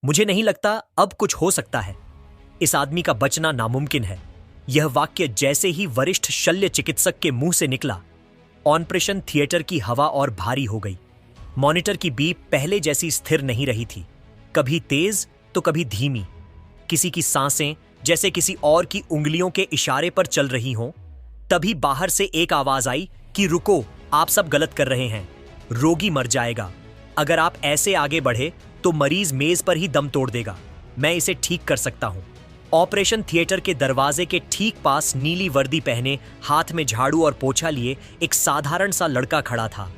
मुझे नहीं लगता अब कुछ हो सकता है। इस आदमी का बचना नामुमकिन है। यह वाक्य जैसे ही वरिष्ठ शल्य चिकित्सक के मुंह से निकला, ऑपरेशन थिएटर की हवा और भारी हो गई। मॉनिटर की बीप पहले जैसी स्थिर नहीं रही थी, कभी तेज तो कभी धीमी। किसी की सांसें जैसे किसी और की उंगलियों के इशारे पर चल रही हों। तभी बाहर से एक आवाज आई कि रुको, आप सब गलत कर रहे हैं, रोगी मर जाएगा। अगर आप ऐसे आगे बढ़े तो मरीज मेज पर ही दम तोड़ देगा। मैं इसे ठीक कर सकता हूं। ऑपरेशन थिएटर के दरवाजे के ठीक पास नीली वर्दी पहने, हाथ में झाड़ू और पोछा लिए एक साधारण सा लड़का खड़ा था।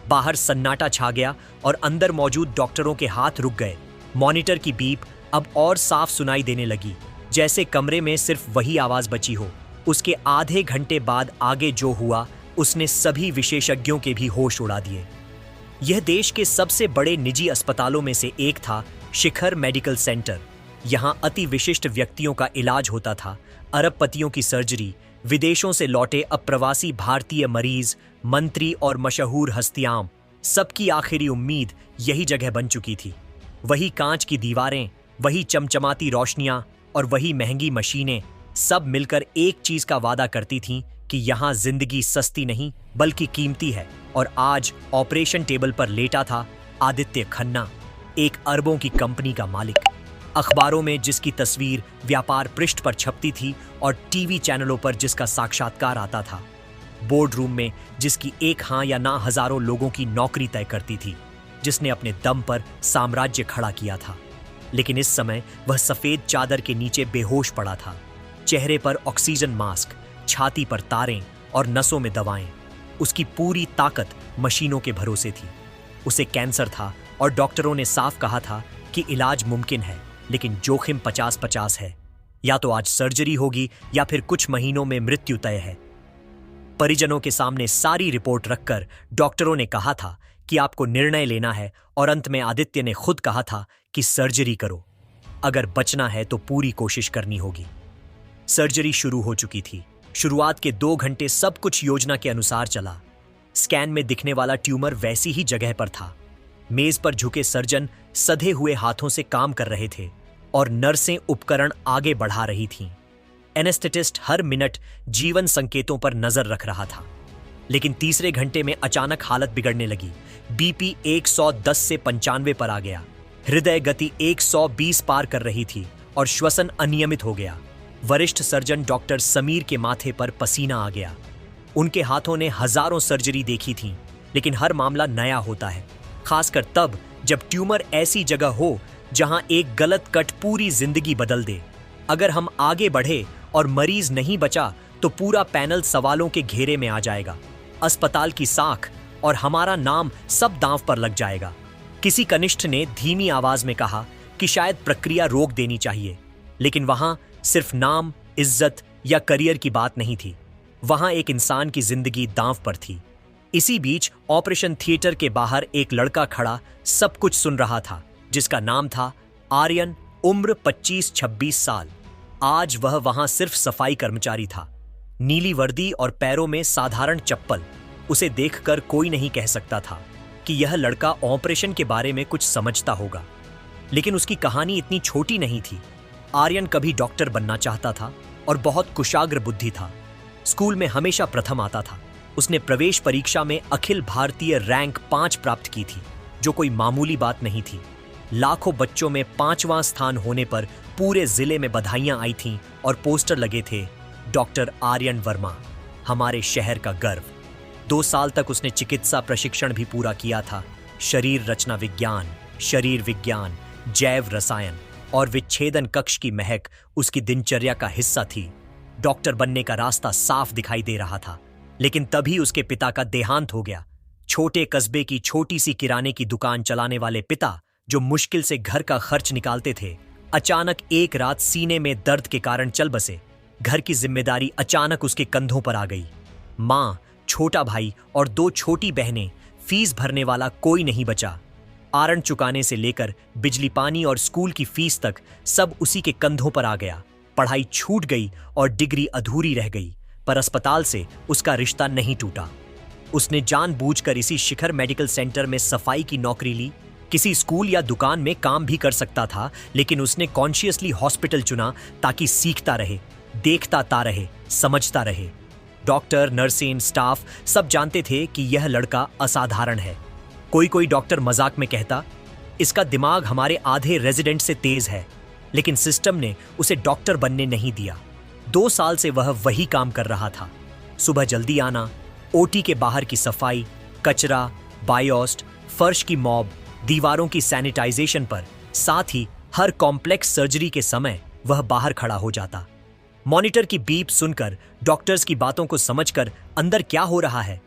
बाहर सन्नाटा छा गया और अंदर मौजूद डॉक्टरों के हाथ रुक गए। मॉनिटर की बीप अब और साफ सुनाई देने लगी, जैसे कमरे में सिर्फ वही आवाज बची हो। उसके आधे घंटे बाद आगे जो हुआ उसने सभी विशेषज्ञों के भी होश उड़ा दिए। यह देश के सबसे बड़े निजी अस्पतालों में से एक था, शिखर मेडिकल सेंटर। यहां अति विशिष्ट व्यक्तियों का इलाज होता था। अरबपतियों की सर्जरी, विदेशों से लौटे अप्रवासी भारतीय मरीज, मंत्री और मशहूर हस्तियां, सबकी आखिरी उम्मीद यही जगह बन चुकी थी। वही कांच की दीवारें, वही चमचमाती रोशनियां और वही महंगी मशीनें, सब मिलकर एक चीज का वादा करती थीं कि यहां जिंदगी सस्ती नहीं बल्कि कीमती है। और आज ऑपरेशन टेबल पर लेटा था आदित्य खन्ना, एक अरबों की कंपनी का मालिक। अखबारों में जिसकी तस्वीर व्यापार पृष्ठ पर छपती थी और टीवी चैनलों पर जिसका साक्षात्कार आता था। बोर्ड रूम में जिसकी एक हां या ना हजारों लोगों की नौकरी तय करती थी, जिसने अपने दम पर साम्राज्य खड़ा किया था। लेकिन इस समय वह सफेद चादर के नीचे बेहोश पड़ा था। चेहरे पर ऑक्सीजन मास्क, छाती पर तारें और नसों में दवाएं। उसकी पूरी ताकत मशीनों के भरोसे थी। उसे कैंसर था और डॉक्टरों ने साफ कहा था कि इलाज मुमकिन है, लेकिन जोखिम 50-50 है। या तो आज सर्जरी होगी या फिर कुछ महीनों में मृत्यु तय है। परिजनों के सामने सारी रिपोर्ट रखकर डॉक्टरों ने कहा था कि आपको निर्णय लेना है, और अंत में आदित्य ने खुद कहा था कि सर्जरी करो। अगर बचना है तो पूरी कोशिश करनी होगी। सर्जरी शुरू हो चुकी थी। शुरुआत के 2 घंटे सब कुछ योजना के अनुसार चला। स्कैन में दिखने वाला ट्यूमर वैसी ही जगह पर था। मेज पर झुके सर्जन सधे हुए हाथों से काम कर रहे थे और नर्सें उपकरण आगे बढ़ा रही थीं। एनेस्थेटिस्ट हर मिनट जीवन संकेतों पर नजर रख रहा था। लेकिन तीसरे घंटे में अचानक हालत बिगड़ने लगी। बीपी 110 से 95 पर आ गया। हृदय गति 120 पार कर रही थी और श्वसन अनियमित हो गया। वरिष्ठ सर्जन डॉक्टर समीर के माथे पर पसीना आ गया। उनके हाथों ने हजारों सर्जरी देखी थीं, लेकिन हर मामला नया होता है, खासकर तब जब ट्यूमर ऐसी जगह हो जहां एक गलत कट पूरी जिंदगी बदल दे। अगर हम आगे बढ़े और मरीज नहीं बचा तो पूरा पैनल सवालों के घेरे में आ जाएगा। अस्पताल की साख और हमारा नाम सब दांव पर लग जाएगा। किसी कनिष्ठ ने धीमी आवाज में कहा कि शायद प्रक्रिया रोक देनी चाहिए, लेकिन वहां सिर्फ नाम, इज्जत या करियर की बात नहीं थी। वहां एक इंसान की जिंदगी दांव पर थी। इसी बीच ऑपरेशन थिएटर के बाहर एक लड़का खड़ा सब कुछ सुन रहा था, जिसका नाम था आर्यन, उम्र 25-26 साल। आज वह वहां सिर्फ सफाई कर्मचारी था। नीली वर्दी और पैरों में साधारण चप्पल। उसे देखकर कोई नहीं कह सकता था कि यह लड़का ऑपरेशन के बारे में कुछ समझता होगा। लेकिन उसकी कहानी इतनी छोटी नहीं थी। आर्यन कभी डॉक्टर बनना चाहता था और बहुत कुशाग्र बुद्धि था। स्कूल में हमेशा प्रथम आता था। उसने प्रवेश परीक्षा में अखिल भारतीय रैंक 5 प्राप्त की थी, जो कोई मामूली बात नहीं थी। लाखों बच्चों में 5वां स्थान होने पर पूरे जिले में बधाइयां आई थीं और पोस्टर लगे थे, डॉक्टर आर्यन वर्मा, हमारे शहर का गर्व। 2 साल तक उसने चिकित्सा प्रशिक्षण भी पूरा किया था। शरीर रचना विज्ञान, शरीर विज्ञान, जैव रसायन और विच्छेदन कक्ष की महक उसकी दिनचर्या का हिस्सा थी। डॉक्टर बनने का रास्ता साफ दिखाई दे रहा था। लेकिन तभी उसके पिता का देहांत हो गया। छोटे कस्बे की छोटी सी किराने की दुकान चलाने वाले पिता, जो मुश्किल से घर का खर्च निकालते थे, अचानक एक रात सीने में दर्द के कारण चल बसे। घर की जिम्मेदारी अचानक उसके कंधों पर आ गई। माँ, छोटा भाई और 2 छोटी बहनें, फीस भरने वाला कोई नहीं बचा। आरण चुकाने से लेकर बिजली पानी और स्कूल की फीस तक सब उसी के कंधों पर आ गया। पढ़ाई छूट गई और डिग्री अधूरी रह गई, पर अस्पताल से उसका रिश्ता नहीं टूटा। उसने जानबूझकर इसी शिखर मेडिकल सेंटर में सफाई की नौकरी ली, किसी स्कूल या दुकान में काम भी कर सकता था, लेकिन उसने कॉन्शियसली हॉस्पिटल चुना ताकि सीखता रहे, देखता रहे, समझता रहे। डॉक्टर, नर्सें, स्टाफ सब जानते थे कि यह लड़का असाधारण है। कोई डॉक्टर मजाक में कहता, इसका दिमाग हमारे आधे रेजिडेंट से तेज है, लेकिन सिस्टम ने उसे डॉक्टर बनने नहीं दिया। 2 साल से वह वही काम कर रहा था। सुबह जल्दी आना, ओटी के बाहर की सफाई, कचरा, बायोस्ट, फर्श की मॉब, दीवारों की सैनिटाइजेशन पर, साथ ही हर कॉम्प्लेक्स सर्जरी के समय वह बाहर खड़ा हो जाता। मॉनिटर की बीप सुनकर, डॉक्टर्स की बातों को समझकर अंदर क्या हो रहा है,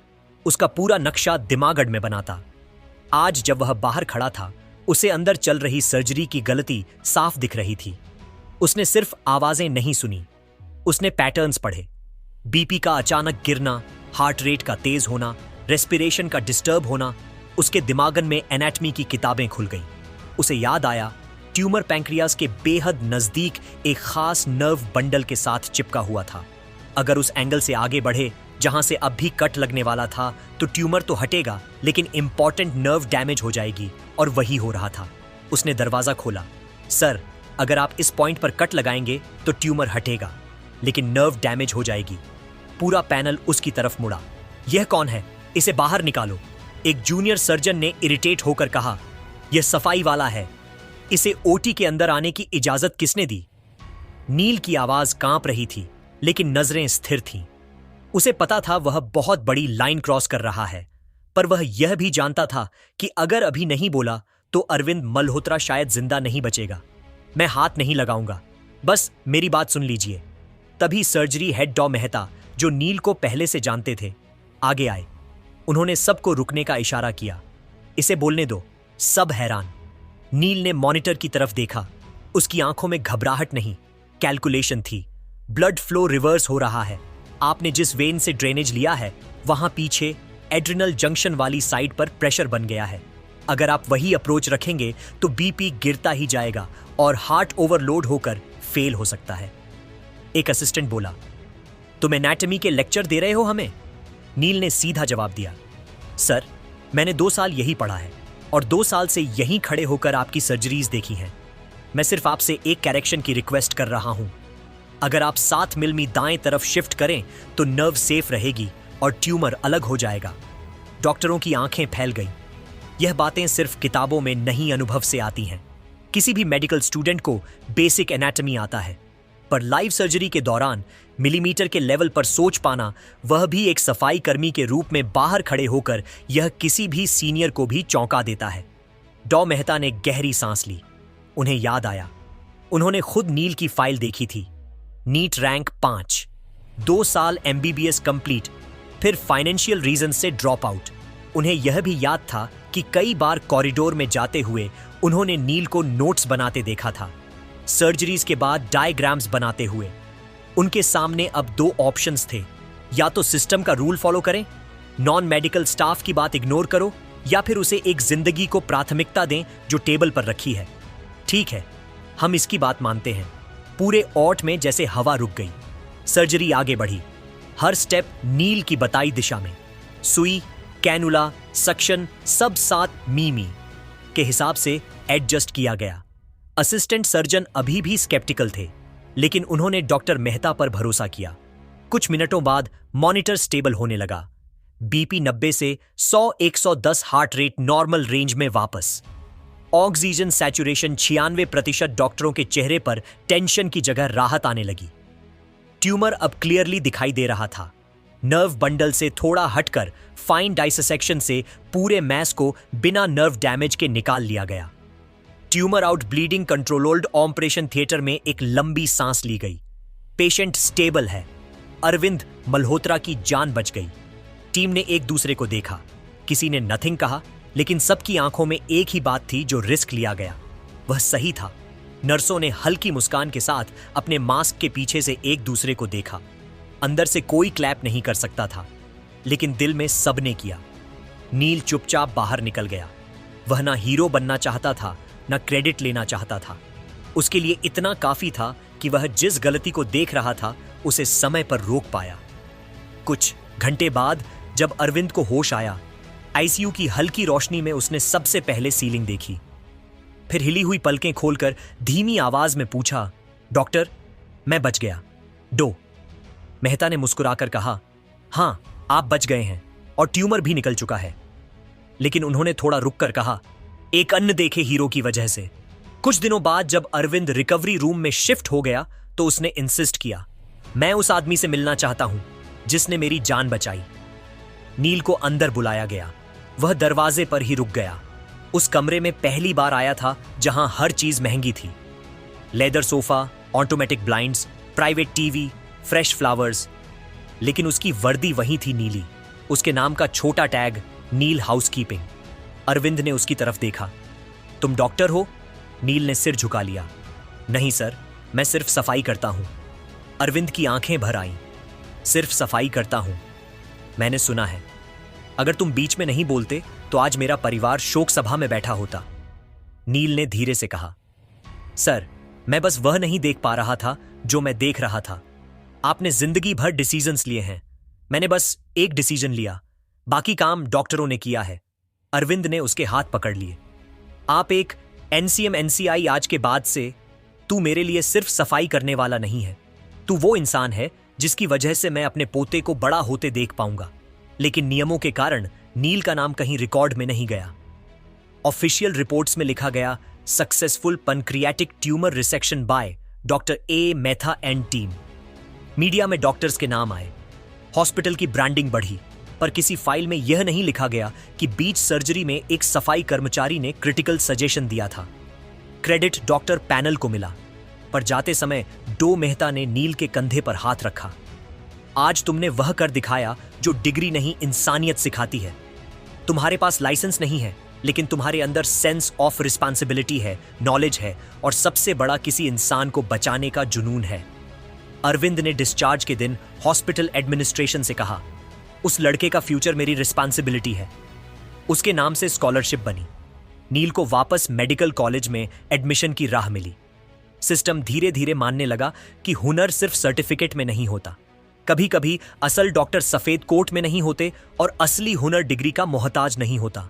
उसका पूरा नक्शा दिमागड़ में बनाता। आज जब वह बाहर खड़ा था, उसे अंदर चल रही सर्जरी की गलती साफ दिख रही थी। उसने सिर्फ आवाजें नहीं सुनी, उसने पैटर्न्स पढ़े। बीपी का अचानक गिरना, हार्ट रेट का तेज होना, रेस्पिरेशन का डिस्टर्ब होना। उसके दिमागन में एनाटमी की किताबें खुल गईं। उसे याद आया, ट्यूमर पैंक्रियाज के बेहद नजदीक एक खास नर्व बंडल के साथ चिपका हुआ था। अगर उस एंगल से आगे बढ़े जहां से अब भी कट लगने वाला था, तो ट्यूमर तो हटेगा, लेकिन इंपॉर्टेंट नर्व डैमेज हो जाएगी, और वही हो रहा था। उसने दरवाजा खोला। सर, अगर आप इस पॉइंट पर कट लगाएंगे तो ट्यूमर हटेगा, लेकिन नर्व डैमेज हो जाएगी। पूरा पैनल उसकी तरफ मुड़ा। यह कौन है? इसे बाहर निकालो। एक जूनियर सर्जन ने इरिटेट होकर कहा, यह सफाई वाला है, इसे ओटी के अंदर आने की इजाजत किसने दी? नील की आवाज कांप रही थी, लेकिन नजरें स्थिर थीं। उसे पता था वह बहुत बड़ी लाइन क्रॉस कर रहा है, पर वह यह भी जानता था कि अगर अभी नहीं बोला तो अरविंद मल्होत्रा शायद जिंदा नहीं बचेगा। मैं हाथ नहीं लगाऊंगा, बस मेरी बात सुन लीजिए। तभी सर्जरी हेड डॉ मेहता, जो नील को पहले से जानते थे, आगे आए। उन्होंने सबको रुकने का इशारा किया। इसे बोलने दो। सब हैरान। नील ने मॉनिटर की तरफ देखा। उसकी आंखों में घबराहट नहीं, कैलकुलेशन थी। ब्लड फ्लो रिवर्स हो रहा है। आपने जिस वेन से ड्रेनेज लिया है, वहां पीछे एड्रिनल जंक्शन वाली साइड पर प्रेशर बन गया है। अगर आप वही अप्रोच रखेंगे तो बीपी गिरता ही जाएगा और हार्ट ओवरलोड होकर फेल हो सकता है। एक असिस्टेंट बोला, तुम एनाटमी के लेक्चर दे रहे हो हमें? नील ने सीधा जवाब दिया, सर, मैंने 2 साल यही पढ़ा है और 2 साल से यहीं खड़े होकर आपकी सर्जरीज देखी हैं। मैं सिर्फ आपसे एक करेक्शन की रिक्वेस्ट कर रहा हूं। अगर आप 7 मिमी दाएं तरफ शिफ्ट करें तो नर्व सेफ रहेगी और ट्यूमर अलग हो जाएगा। डॉक्टरों की आंखें फैल गईं। यह बातें सिर्फ किताबों में नहीं, अनुभव से आती हैं। किसी भी मेडिकल स्टूडेंट को बेसिक एनाटमी आता है, पर लाइव सर्जरी के दौरान मिलीमीटर के लेवल पर सोच पाना, वह भी एक सफाई कर्मी के रूप में बाहर खड़े होकर, यह किसी भी सीनियर को भी चौंका देता है। डॉ मेहता ने गहरी सांस ली। उन्हें याद आया, उन्होंने खुद नील की फाइल देखी थी। नीट रैंक 5, 2 साल MBBS कंप्लीट, फिर फाइनेंशियल रीजन से ड्रॉप आउट। उन्हें यह भी याद था कि कई बार कॉरिडोर में जाते हुए उन्होंने नील को नोट्स बनाते देखा था, सर्जरीज के बाद डायग्राम्स बनाते हुए। उनके सामने अब 2 ऑप्शंस थे, या तो सिस्टम का रूल फॉलो करें, नॉन मेडिकल स्टाफ की बात इग्नोर करो, या फिर उसे एक जिंदगी को प्राथमिकता दें जो टेबल पर रखी है। ठीक है, हम इसकी बात मानते हैं। पूरे ऑट में जैसे हवा रुक गई। सर्जरी आगे बढ़ी, हर स्टेप नील की बताई दिशा में। सुई, कैनुला, सक्शन सब 7 मिमी के हिसाब से एडजस्ट किया गया। असिस्टेंट सर्जन अभी भी स्केप्टिकल थे, लेकिन उन्होंने डॉक्टर मेहता पर भरोसा किया। कुछ मिनटों बाद मॉनिटर स्टेबल होने लगा। बीपी 90 से 100-110 हार्ट रेट नॉर्मल रेंज में वापस। Oxygen saturation 96%। डॉक्टरों के चेहरे पर टेंशन की जगह राहत आने लगी। ट्यूमर अब क्लियरली दिखाई दे रहा था। नर्व बंडल से थोड़ा हटकर फाइन डाइसेक्शन से पूरे मैस को बिना नर्व डैमेज के निकाल लिया गया। Tumour out, bleeding controlled. Operation theatre में एक लंबी सांस ली गई। पेशेंट स्टेबल है। अरविंद मल्होत्रा की जान बच गई। टीम ने एक दूसरे को देखा। किसी ने नथिंग कहा, लेकिन सबकी आंखों में एक ही बात थी, जो रिस्क लिया गया वह सही था। नर्सों ने हल्की मुस्कान के साथ अपने मास्क के पीछे से एक दूसरे को देखा। अंदर से कोई क्लैप नहीं कर सकता था, लेकिन दिल में सबने किया। नील चुपचाप बाहर निकल गया। वह ना हीरो बनना चाहता था, ना क्रेडिट लेना चाहता था। उसके लिए इतना काफी था कि वह जिस गलती को देख रहा था उसे समय पर रोक पाया। कुछ घंटे बाद जब अरविंद को होश आया, आईसीयू की हल्की रोशनी में उसने सबसे पहले सीलिंग देखी, फिर हिली हुई पलकें खोलकर धीमी आवाज में पूछा, डॉक्टर, मैं बच गया? डो। मेहता ने मुस्कुराकर कहा, हां, आप बच गए हैं और ट्यूमर भी निकल चुका है। लेकिन उन्होंने थोड़ा रुककर कहा, एक अन्य देखे हीरो की वजह से। कुछ दिनों बाद जब अरविंद रिकवरी रूम में शिफ्ट हो गया तो उसने इंसिस्ट किया, मैं उस आदमी से मिलना चाहता हूं जिसने मेरी जान बचाई। नील को अंदर बुलाया गया। वह दरवाजे पर ही रुक गया। उस कमरे में पहली बार आया था जहां हर चीज महंगी थी। Leather sofa, automatic blinds, private TV, fresh flowers. लेकिन उसकी वर्दी वही थी, नीली। उसके नाम का छोटा टैग, नील हाउसकीपिंग। अरविंद ने उसकी तरफ देखा। तुम डॉक्टर हो? नील ने सिर झुका लिया। नहीं सर, मैं सिर्फ सफाई करता हूं। अरविंद की आंखें भर आईं। सिर्फ सफाई करता हूं? मैंने सुना है। अगर तुम बीच में नहीं बोलते तो आज मेरा परिवार शोक सभा में बैठा होता। नील ने धीरे से कहा, सर, मैं बस वह नहीं देख पा रहा था जो मैं देख रहा था। आपने जिंदगी भर डिसीजंस लिए हैं, मैंने बस एक डिसीजन लिया, बाकी काम डॉक्टरों ने किया है। अरविंद ने उसके हाथ पकड़ लिए। आप एक एनसीएम एनसीआई, आज के बाद से तू मेरे लिए सिर्फ सफाई करने वाला नहीं है, तू वो इंसान है जिसकी वजह से मैं अपने पोते को बड़ा होते देख पाऊंगा। लेकिन नियमों के कारण नील का नाम कहीं रिकॉर्ड में नहीं गया। ऑफिशियल रिपोर्ट्स में लिखा गया, successful pancreatic tumour resection by doctor A Mehta and team. Media में डॉक्टर्स के नाम आए, हॉस्पिटल की ब्रांडिंग बढ़ी, पर किसी फाइल में यह नहीं लिखा गया कि बीच सर्जरी में एक सफाई कर्मचारी ने क्रिटिकल सजेशन दिया था। क्रेडिट डॉक्टर पैनल को मिला, पर जाते समय डो मेहता ने नील के कंधे पर हाथ रखा। आज तुमने वह कर दिखाया जो डिग्री नहीं, इंसानियत सिखाती है। तुम्हारे पास लाइसेंस नहीं है, लेकिन तुम्हारे अंदर सेंस ऑफ रिस्पॉन्सिबिलिटी है, नॉलेज है, और सबसे बड़ा, किसी इंसान को बचाने का जुनून है। अरविंद ने डिस्चार्ज के दिन हॉस्पिटल एडमिनिस्ट्रेशन से कहा, उस लड़के का फ्यूचर मेरी रिस्पॉन्सिबिलिटी है। उसके नाम से स्कॉलरशिप बनी। नील को वापस मेडिकल कॉलेज में एडमिशन की राह मिली। सिस्टम धीरे धीरे मानने लगा कि हुनर सिर्फ सर्टिफिकेट में नहीं होता। कभी कभी असल डॉक्टर सफेद कोट में नहीं होते और असली हुनर डिग्री का मोहताज नहीं होता।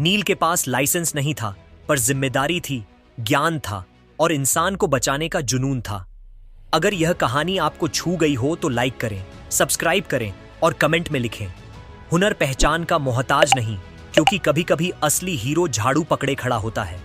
नील के पास लाइसेंस नहीं था, पर जिम्मेदारी थी, ज्ञान था और इंसान को बचाने का जुनून था। अगर यह कहानी आपको छू गई हो तो लाइक करें, सब्सक्राइब करें और कमेंट में लिखें। हुनर पहचान का मोहताज नहीं, क्योंकि कभी कभी असली हीरो झाड़ू पकड़े खड़ा होता है।